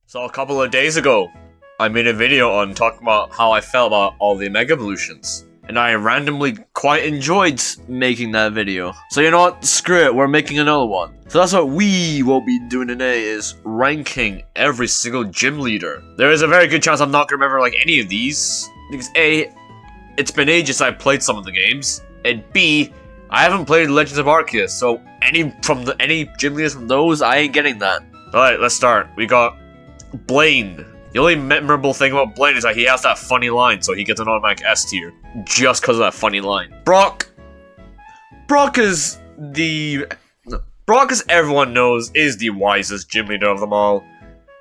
So a couple of days ago, I made a video on talking about how I felt about all the Mega Evolutions. And I randomly quite enjoyed making that video. So you know what? Screw it, we're making another one. So that's what we will be doing today, is ranking every single gym leader. There is a very good chance I'm not gonna remember like any of these. Because A, it's been ages I've played some of the games. And B, I haven't played Legends of Arceus, so any gym leaders from those, I ain't getting that. Alright, let's start. We got Blaine. The only memorable thing about Blaine is that he has that funny line, so he gets an automatic S tier. Just because of that funny line. Brock, as everyone knows, is the wisest gym leader of them all.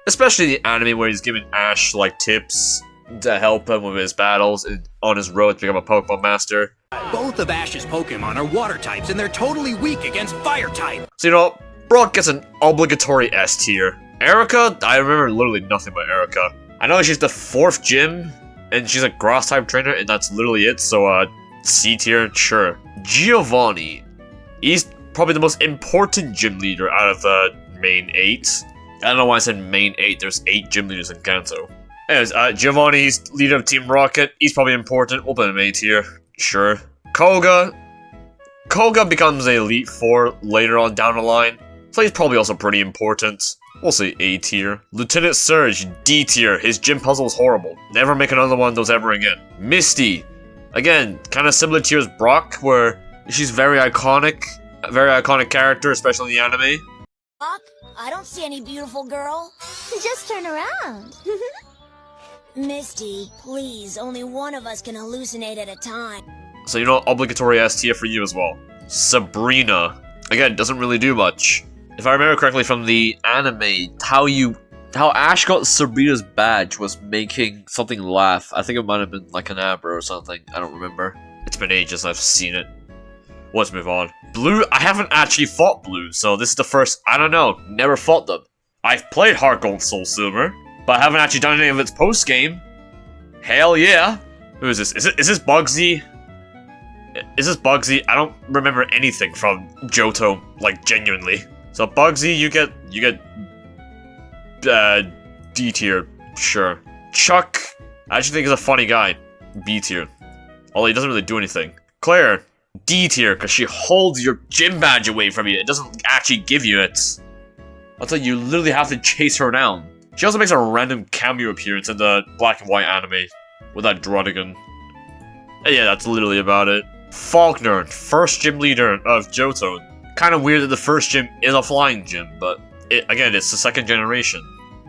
Especially the anime where he's giving Ash, like, tips to help him with his battles on his road to become a Pokemon Master. Both of Ash's Pokemon are water types, and they're totally weak against fire type. So, you know, Brock gets an obligatory S tier. Erica, I remember literally nothing about Erica. I know she's the 4th gym, and she's a grass type trainer, and that's literally it, so C tier, sure. Giovanni, he's probably the most important gym leader out of the main 8. I don't know why I said main 8, there's 8 gym leaders in Kanto. Anyways, Giovanni's leader of Team Rocket, he's probably important, we'll put him A tier, sure. Koga becomes a Elite 4 later on down the line, so he's probably also pretty important. We'll say A tier. Lieutenant Surge, D tier. His gym puzzle is horrible. Never make another one of those ever again. Misty, again, kind of similar tier as Brock, where she's very iconic character, especially in the anime. Brock, I don't see any beautiful girl. Just turn around. Misty, please, only one of us can hallucinate at a time. So you know, obligatory S tier for you as well. Sabrina, again, doesn't really do much. If I remember correctly from the anime, how Ash got Sabrina's badge was making something laugh. I think it might have been like an Abra or something. I don't remember. It's been ages I've seen it. Let's move on. Blue, I haven't actually fought Blue, so this is the first, I don't know, never fought them. I've played Heart Gold Soul Silver, but I haven't actually done any of its post-game. Hell yeah. Who is this? Is this Bugsy? Is this Bugsy? I don't remember anything from Johto, like genuinely. So Bugsy, you get D tier, sure. Chuck, I actually think he's a funny guy, B tier. Although he doesn't really do anything. Claire, D tier, because she holds your gym badge away from you. It doesn't actually give you it. That's like you literally have to chase her down. She also makes a random cameo appearance in the black and white anime with that Drodigan. And yeah, that's literally about it. Faulkner, first gym leader of Johto. Kind of weird that the first gym is a flying gym, but again, it's the 2nd generation.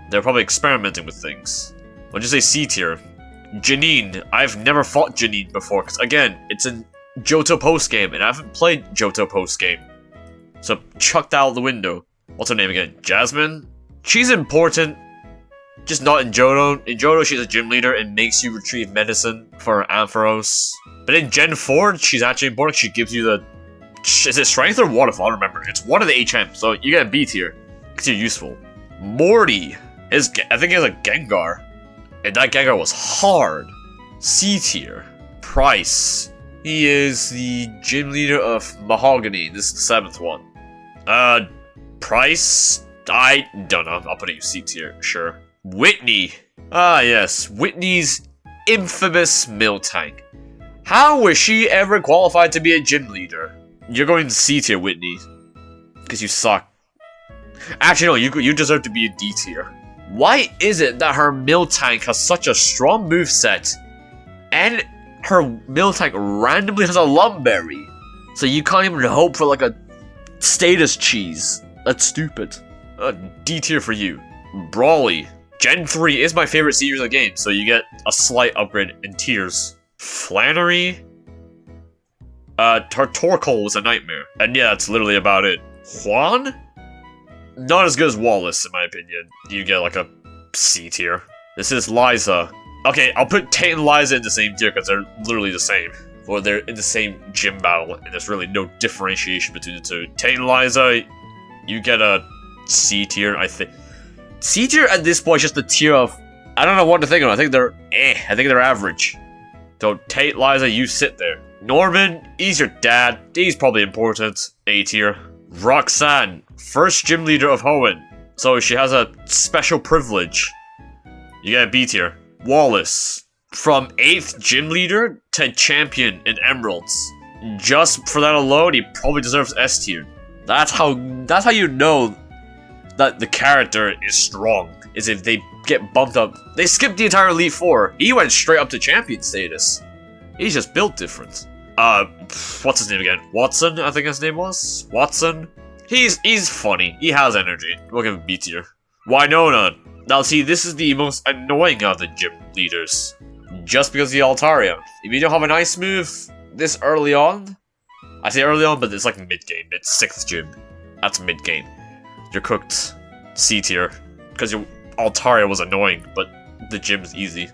They're probably experimenting with things. I'll just say C tier. Janine, I've never fought Janine before, because again, it's a Johto post-game, and I haven't played Johto post-game. So, chucked out the window. What's her name again? Jasmine? She's important, just not in Johto. In Johto, she's a gym leader and makes you retrieve medicine for Ampharos. But in Gen 4, she's actually important. She gives you the... Is it Strength or Waterfall? I don't remember. It's one of the HM, so you get a B tier. Because you're useful. Morty. I think he has a Gengar. And that Gengar was hard. C tier. Price. He is the gym leader of Mahogany. This is the 7th one. Price? I don't know. I'll put it in C tier. Sure. Whitney. Ah, yes. Whitney's infamous Miltank. How was she ever qualified to be a gym leader? You're going C tier, Whitney. Because you suck. Actually, no, you deserve to be a D tier. Why is it that her Miltank has such a strong moveset, and her Miltank randomly has a Lumberry? So you can't even hope for like a status cheese. That's stupid. D tier for you. Brawly. Gen 3 is my favorite series of the game, so you get a slight upgrade in tiers. Flannery. Torkoal was a nightmare. And yeah, that's literally about it. Juan? Not as good as Wallace, in my opinion. You get like a C tier. This is Liza. Okay, I'll put Tate and Liza in the same tier because they're literally the same. Or they're in the same gym battle, and there's really no differentiation between the two. Tate and Liza, you get a C tier, I think. C tier at this point is just a tier of... I don't know what to think of. I think they're I think they're average. So Tate, Liza, you sit there. Norman, he's your dad. He's probably important. A tier. Roxanne, first gym leader of Hoenn. so she has a special privilege. You get a B tier. Wallace. From 8th gym leader to champion in Emeralds. Just for that alone, he probably deserves S tier. That's how you know that the character is strong. Is if they get bumped up. They skipped the entire Elite Four. He went straight up to champion status. He's just built different. What's his name again? Watson, I think his name was? Watson? He's funny. He has energy. We'll give him B tier. Winona. Now see, this is the most annoying of the gym leaders. Just because of the Altaria. If you don't have an ice move this early on, I say early on, but it's like mid-game. It's 6th gym. That's mid-game. You're cooked. C tier. Because your Altaria was annoying, but the gym's easy.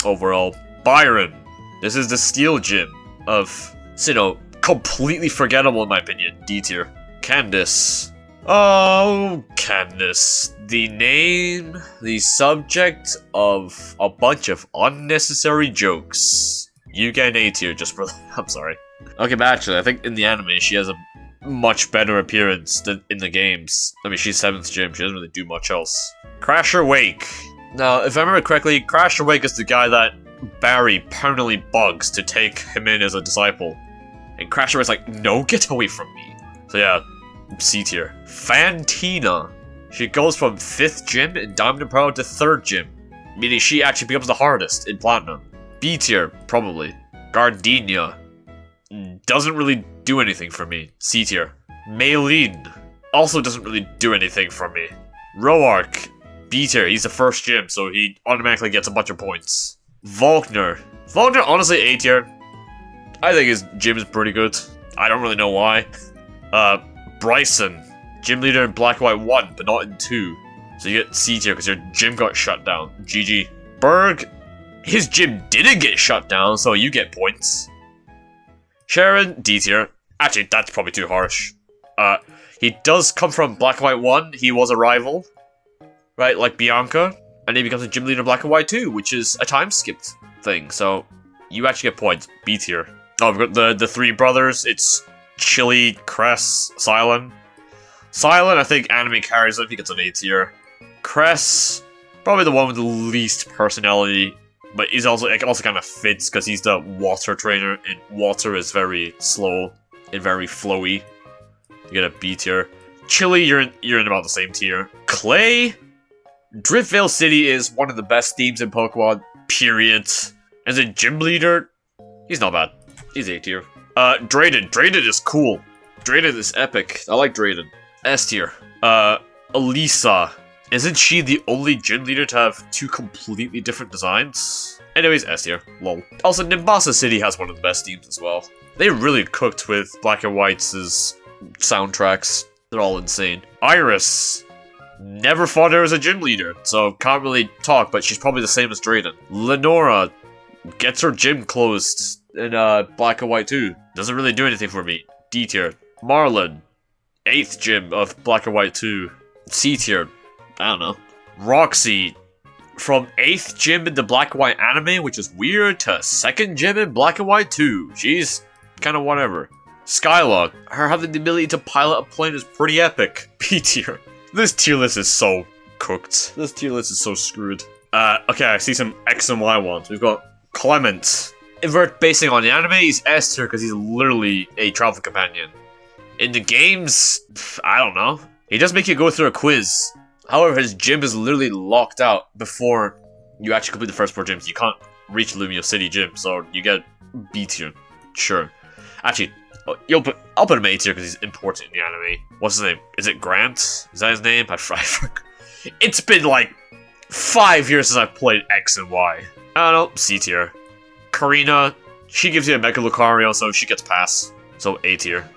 Overall. Byron. This is the steel gym of Sinnoh. Completely forgettable in my opinion. D tier. Candace. Oh, Candace. The name, the subject of a bunch of unnecessary jokes. You get an A tier just for I'm sorry. Okay, but actually, I think in the anime she has a much better appearance than in the games. I mean, she's 7th gym, she doesn't really do much else. Crasher Wake. Now, if I remember correctly, Crasher Wake is the guy that Barry permanently bugs to take him in as a disciple. And Crasher is like, no, get away from me. So yeah, C tier. Fantina. She goes from 5th gym in Diamond and Pearl to 3rd gym, meaning she actually becomes the hardest in Platinum. B tier, probably. Gardenia. Doesn't really do anything for me. C tier. Maylene. Also doesn't really do anything for me. Roark. B tier. He's the 1st gym, so he automatically gets a bunch of points. Volkner. Volkner, honestly, A tier. I think his gym is pretty good. I don't really know why. Bryson. Gym leader in Black and White 1, but not in 2. So you get C tier because your gym got shut down. GG. Berg. His gym didn't get shut down, so you get points. Sharon, D tier. Actually, that's probably too harsh. He does come from Black and White 1. He was a rival. Right, like Bianca. And he becomes a gym leader in Black and White 2, which is a time-skipped thing. So, you actually get points. B tier. Oh, we've got the 3 brothers. It's Chili, Cress, Silent. Silent, I think anime carries him. He gets an A tier. Cress, probably the one with the least personality. But he's also, it also kind of fits because he's the water trainer. And water is very slow and very flowy. You get a B tier. Chili, you're in about the same tier. Clay, Driftvale City is one of the best themes in Pokemon, period. As a gym leader, he's not bad. He's A tier. Drayden. Drayden is cool. Drayden is epic. I like Drayden. S tier. Elisa. Isn't she the only gym leader to have 2 completely different designs? Anyways, S tier. Lol. Also, Nimbasa City has one of the best themes as well. They really cooked with Black and White's soundtracks. They're all insane. Iris. Never fought her as a gym leader, so can't really talk, but she's probably the same as Drayden. Lenora gets her gym closed in Black and White 2. Doesn't really do anything for me. D tier. Marlon. 8th gym of Black and White 2. C tier. I don't know. Roxy. From 8th gym in the Black and White anime, which is weird, to 2nd gym in Black and White 2. She's kind of whatever. Skylark. Her having the ability to pilot a plane is pretty epic. B tier. This tier list is so cooked. This tier list is so screwed. Okay, I see some X and Y ones. We've got Clement. If we're basing on the anime, he's S tier because he's literally a travel companion. In the games, I don't know. He does make you go through a quiz. However, his gym is literally locked out before you actually complete the first 4 gyms. You can't reach Lumio City Gym, so you get B tier. Sure. Actually, I'll put him A tier because he's important in the anime. What's his name? Is it Grant? Is that his name? I forgot. It's been like 5 years since I've played X and Y. I don't know. C tier. Karina, she gives you a Mega Lucario, so she gets pass. So A tier.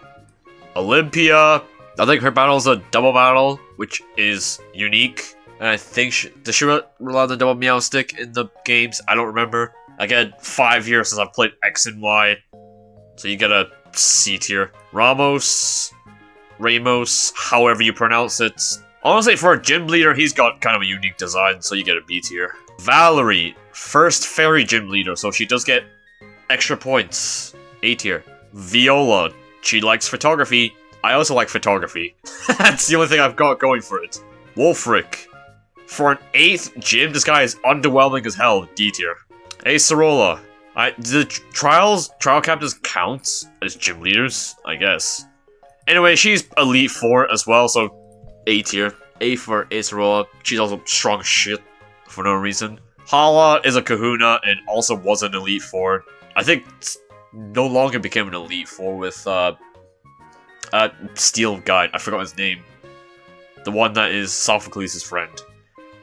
Olympia, I think her battle is a double battle, which is unique. And I think does she rely on the double Meow Stick in the games? I don't remember. Again, 5 years since I've played X and Y. So you get a C tier. Ramos, however you pronounce it. Honestly, for a gym leader, he's got kind of a unique design, so you get a B tier. Valerie, 1st fairy gym leader, so she does get extra points. A tier. Viola, she likes photography. I also like photography. That's the only thing I've got going for it. Wolfric. For an 8th gym, this guy is underwhelming as hell. D tier. Acerola. The trial captains count as gym leaders, I guess. Anyway, she's Elite 4 as well, so A tier. A for Acerola. She's also strong as shit for no reason. Hala is a kahuna and also was an Elite 4. I think no longer became an Elite 4 with Steel Guide. I forgot his name. The one that is Sophocles' friend.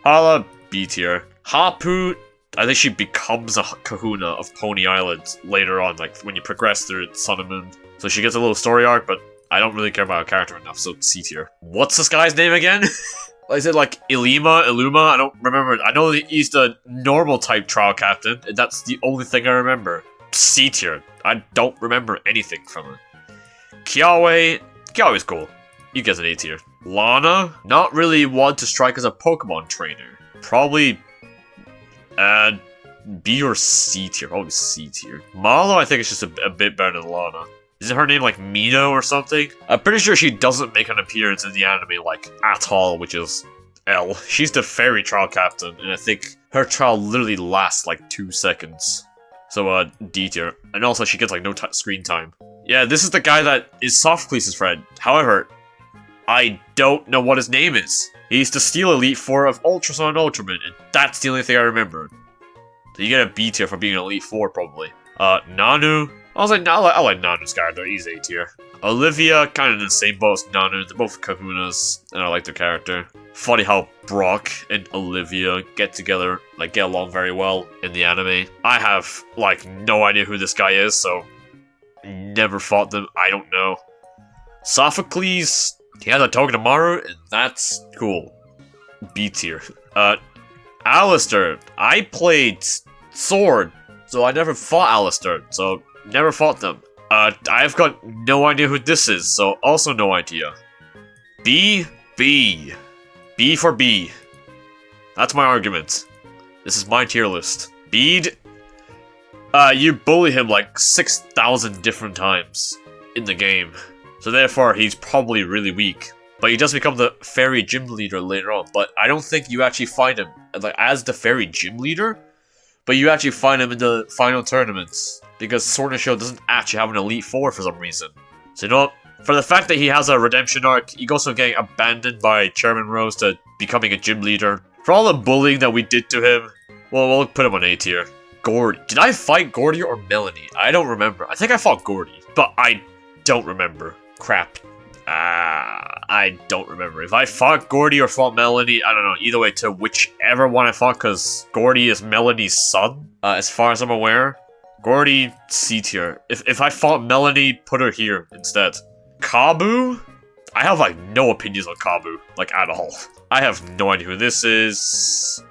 Hala, B tier. Hapu, I think she becomes a kahuna of Pony Island later on, like when you progress through Sun and Moon. So she gets a little story arc, but I don't really care about her character enough, so C tier. What's this guy's name again? I said like Illuma, I don't remember. I know he's the normal type trial captain, and that's the only thing I remember. C tier. I don't remember anything from it. Kiawe's cool. You get an A tier. Lana, not really one to strike as a Pokemon trainer. Probably B or C tier. Probably C tier. Malo, I think it's just a bit better than Lana. Isn't her name like Mino or something? I'm pretty sure she doesn't make an appearance in the anime like at all, which is L. She's the fairy trial captain, and I think her trial literally lasts like 2 seconds. So D tier. And also she gets like no screen time. Yeah, this is the guy that is Sophocles' friend. However, I don't know what his name is. He's the Steel Elite 4 of Ultrason and Ultraman, and that's the only thing I remember. So you get a B tier for being an Elite 4, probably. Nanu. I like Nanu's character, he's A tier. Olivia, kind of in the same boat as Nanu, they're both kahunas, and I like their character. Funny how Brock and Olivia get along very well in the anime. I have, like, no idea who this guy is, so never fought them, I don't know. Sophocles, he has a Togedemaru, and that's cool. B tier. Alistair, I played Sword, so I never fought Alistair, so never fought them. I've got no idea who this is, so also no idea. B for B. That's my argument. This is my tier list. Bede, you bully him like 6,000 different times in the game. So therefore, he's probably really weak. But he does become the fairy gym leader later on. But I don't think you actually find him like as the fairy gym leader. But you actually find him in the final tournaments. Because Sword and Shield doesn't actually have an Elite 4 for some reason. So you know what? For the fact that he has a redemption arc, he goes from getting abandoned by Chairman Rose to becoming a gym leader. For all the bullying that we did to him, well, we'll put him on A tier. Gordy. Did I fight Gordy or Melanie? I don't remember. I think I fought Gordy. But I don't remember. Crap. I don't remember. If I fought Gordy or fought Melanie, I don't know. Either way, to whichever one I fought, because Gordy is Melanie's son, as far as I'm aware. Gordy, C tier. If I fought Melanie, put her here instead. Kabu? I have, like, no opinions on Kabu. Like, at all. I have no idea who this is.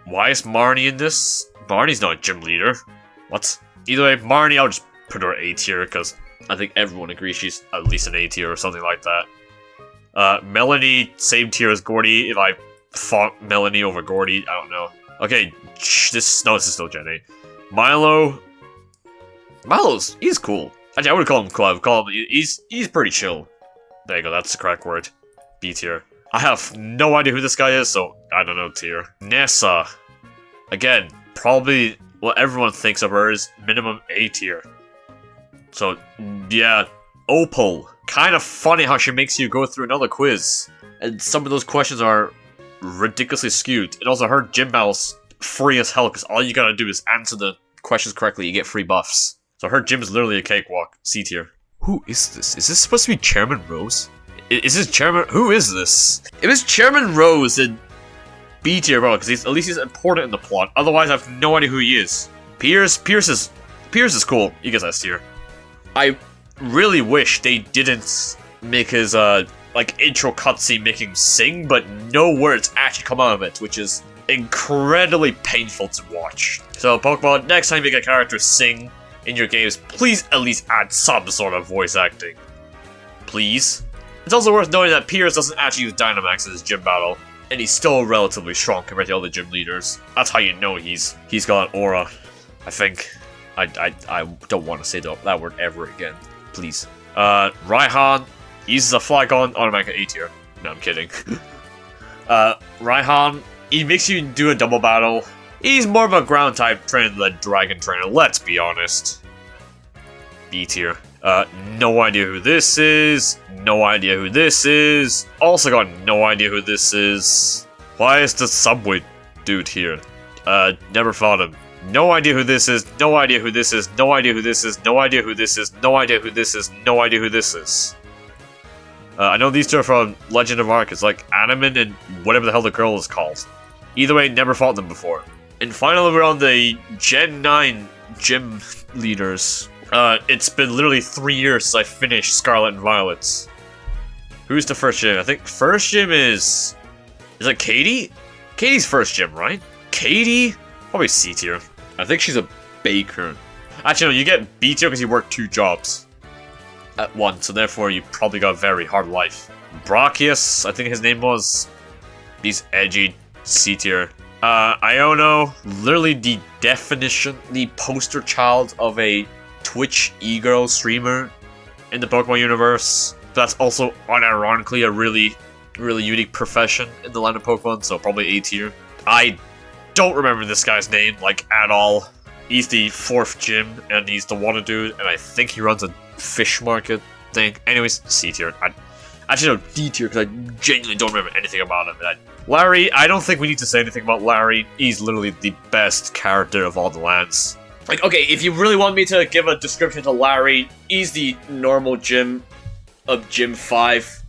Why is Marnie in this? Marnie's not a gym leader. What? Either way, Marnie, I'll just put her A tier, because I think everyone agrees she's at least an A tier or something like that. Melanie, same tier as Gordy. If I fought Melanie over Gordy, I don't know. Okay, this is still Gen A. He's cool. Actually, I would call him cool. He's pretty chill. There you go, that's the correct word. B tier. I have no idea who this guy is, so I don't know tier. Nessa. Again, probably what everyone thinks of her is minimum A tier. So, yeah. Opal. Kind of funny how she makes you go through another quiz. And some of those questions are ridiculously skewed. And also her gym battle's free as hell, because all you gotta do is answer the questions correctly, you get free buffs. So her gym is literally a cakewalk. C tier. Who is this? Is this supposed to be Chairman Rose? Is this Chairman? Who is this? If it's Chairman Rose, then B tier, bro, because at least he's important in the plot. Otherwise, I have no idea who he is. Pierce is cool. You guys S tier. I really wish they didn't make his like intro cutscene make him sing, but no words actually come out of it, which is incredibly painful to watch. So Pokemon, next time you get a character sing in your games, please at least add some sort of voice acting. Please. It's also worth noting that Pierce doesn't actually use Dynamax in his gym battle, and he's still relatively strong compared to other gym leaders. That's how you know he's got an aura, I think. I don't want to say that word ever again. Please. Raihan uses a Flygon, automatic A tier. No, I'm kidding. Raihan, he makes you do a double battle. He's more of a ground type trainer than a dragon trainer, let's be honest. B tier. No idea who this is. No idea who this is. Also got no idea who this is. Why is the subway dude here? Never fought him. No idea who this is. No idea who this is. No idea who this is. No idea who this is. No idea who this is. No idea who this is. I know these two are from Legend of Ark. It's like Animan and whatever the hell the girl is called. Either way, never fought them before. And finally, we're on the Gen 9 gym leaders. It's been literally 3 years since I finished Scarlet and Violet's. Who's the first gym? I think first gym is it Katie? Katie's first gym, right? Katie? Probably C tier. I think she's a baker. Actually, no, you get B tier because you work 2 jobs at once, so therefore you probably got a very hard life. Brachius, I think his name was. He's edgy. C tier. Iono, literally the definition, the poster child of a Twitch e-girl streamer in the Pokemon universe. That's also unironically a really unique profession in the line of Pokemon, so probably A tier. I don't remember this guy's name, like, at all. He's the 4th gym, and he's the water dude, and I think he runs a fish market thing. Anyways, C tier. Actually, no, D tier, because I genuinely don't remember anything about him. Larry, I don't think we need to say anything about Larry. He's literally the best character of all the lands. Like, okay, if you really want me to give a description to Larry, he's the normal gym of Gym 5.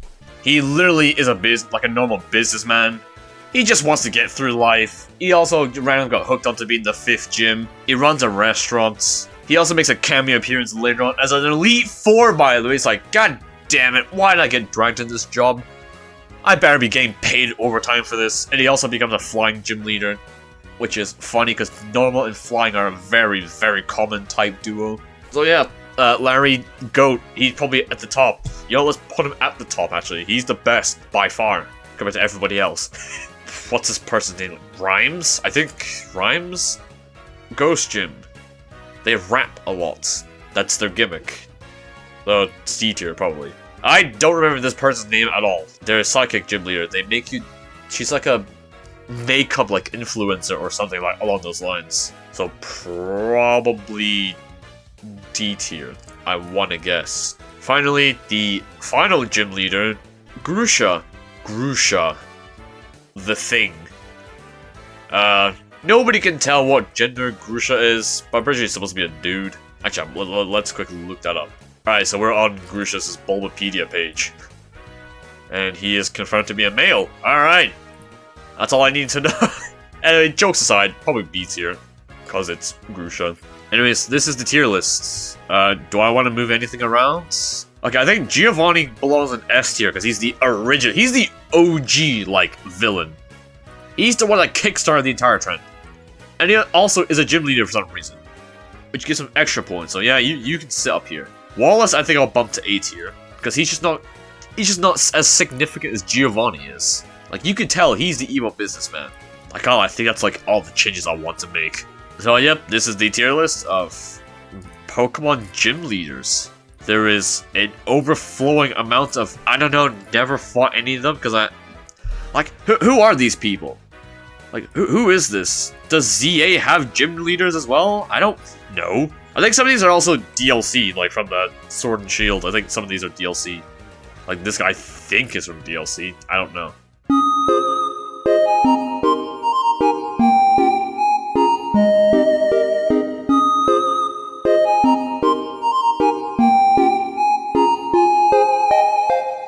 He literally is like a normal businessman. He just wants to get through life. He also randomly got hooked onto being the 5th gym. He runs a restaurant. He also makes a cameo appearance later on as an Elite 4, by the way. It's like, god damn it, why did I get dragged in this job? I better be getting paid overtime for this. And he also becomes a flying gym leader, which is funny because normal and flying are a very common type duo. So yeah, Larry, GOAT, he's probably at the top. Yo, let's put him at the top, actually. He's the best, by far, compared to everybody else. What's this person's name? Rhymes? I think Rhymes? Ghost Gym. They rap a lot. That's their gimmick. So, C tier, probably. I don't remember this person's name at all. They're a psychic gym leader. They make you... She's like a makeup like influencer or something like along those lines. So probably D tier, I want to guess. Finally, the final gym leader, Grusha. Grusha. The Thing. Nobody can tell what gender Grusha is, but I'm pretty sure he's supposed to be a dude. Actually, let's quickly look that up. Alright, so we're on Grusha's Bulbapedia page. And he is confirmed to be a male. Alright. That's all I need to know. Anyway, jokes aside, probably B tier. Because it's Grusha. Anyways, this is the tier list. Do I want to move anything around? Okay, I think Giovanni belongs in S tier because he's the original. He's the OG, like, villain. He's the one that kickstarted the entire trend. And he also is a gym leader for some reason, which gives him extra points. So yeah, you can sit up here. Wallace, I think I'll bump to A tier because he's just not as significant as Giovanni is. Like, you could tell he's the evil businessman. Like, oh, I think that's like all the changes I want to make. So yep, this is the tier list of Pokemon gym leaders. There is an overflowing amount of, I don't know, never fought any of them because who are these people? Like, who is this? Does ZA have gym leaders as well? I don't know. I think some of these are also DLC, like from the Sword and Shield. I think some of these are DLC. Like, this guy I think is from DLC. I don't know.